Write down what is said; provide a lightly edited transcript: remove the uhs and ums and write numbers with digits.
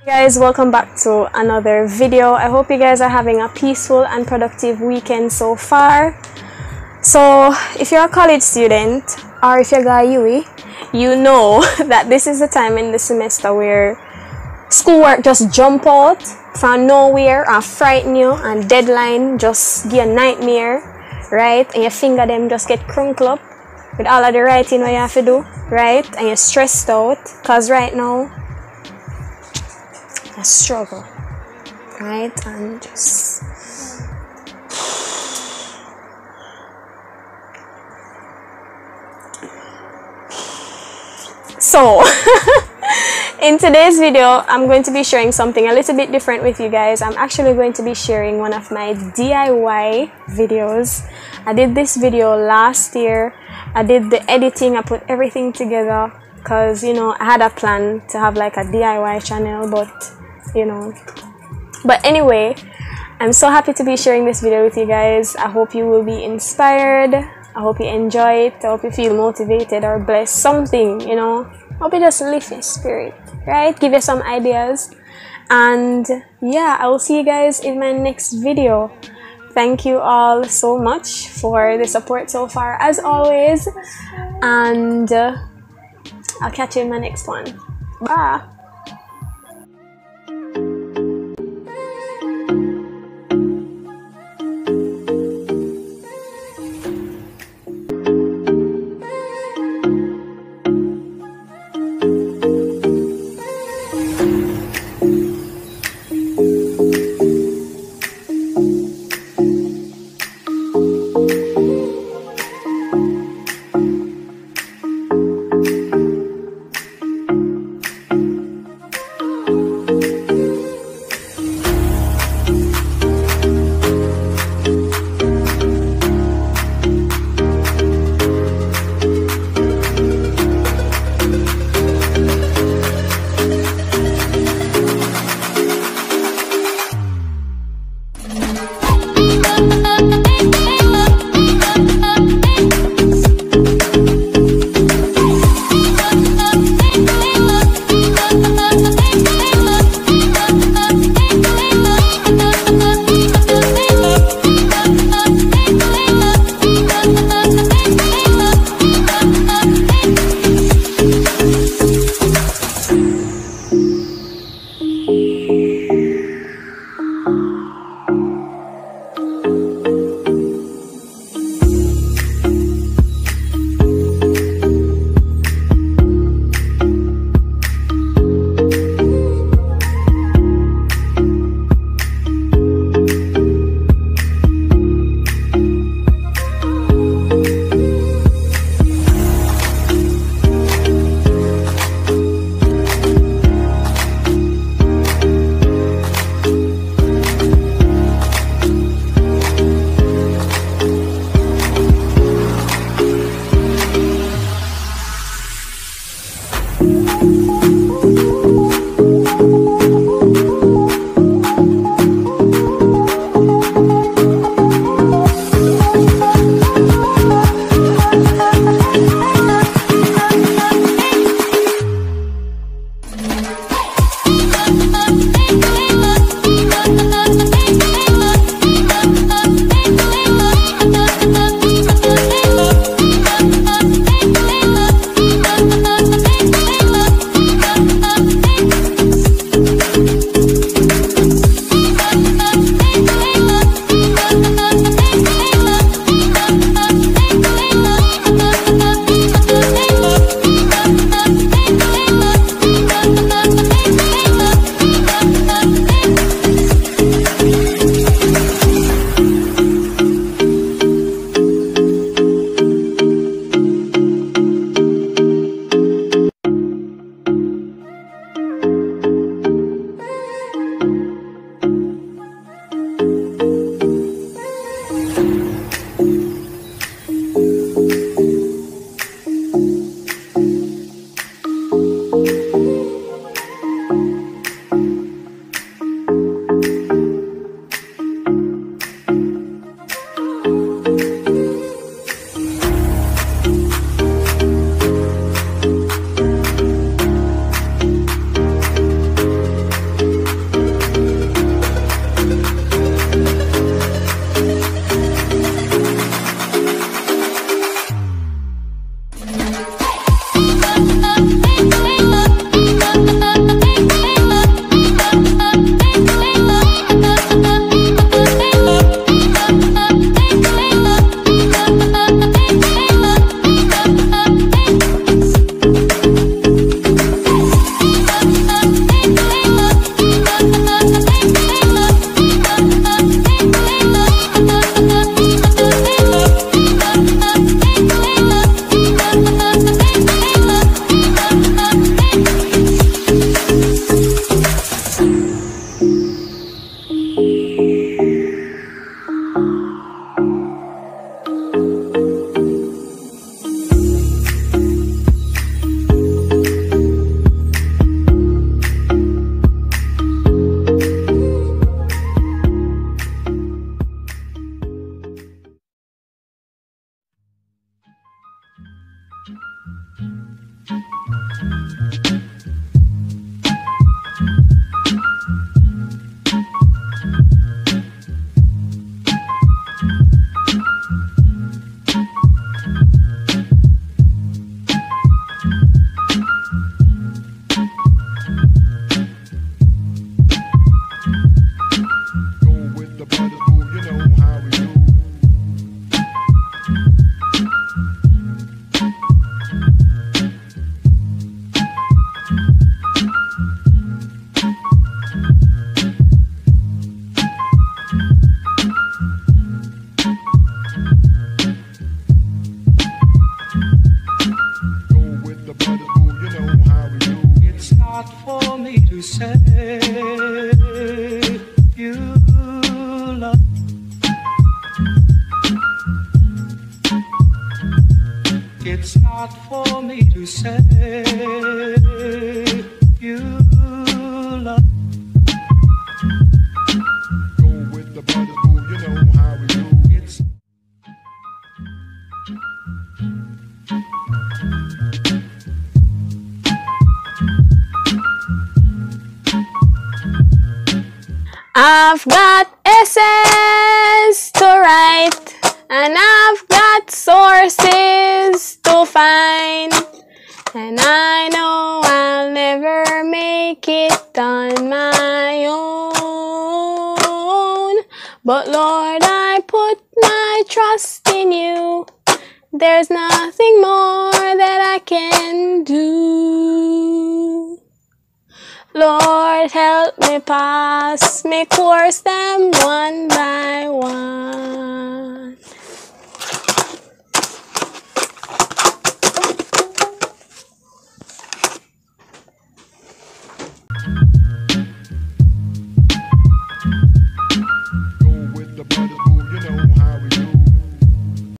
Guys, welcome back to another video. I hope you guys are having a peaceful and productive weekend so far. So if you're a college student or if you're a Irie, you know that this is the time in the semester where schoolwork just jump out from nowhere and frighten you, and deadline just give a nightmare, right? And your finger them just get crunkled up with all of the writing what you have to do, right? And you're stressed out because right now a struggle, right? And just so in today's video I'm going to be sharing something a little bit different with you guys. I'm actually going to be sharing one of my DIY videos. I did this video last year. I did the editing, I put everything together because, you know, I had a plan to have like a DIY channel, but you know, but anyway, I'm so happy to be sharing this video with you guys. I hope you will be inspired. I hope you enjoy it. I hope you feel motivated or blessed, something, you know. I hope you just lift your spirit, right? Give you some ideas. And yeah, I will see you guys in my next video. Thank you all so much for the support so far, as always, and I'll catch you in my next one. Bye. It's not for me to say you love. Go with the brothers, boo, you know how we do. It's I've got essays to write, and I've got sources to find, and I know I'll never make it on my own. But Lord, I put my trust in you. There's nothing more that I can do. Lord, help me pass me course them one by one.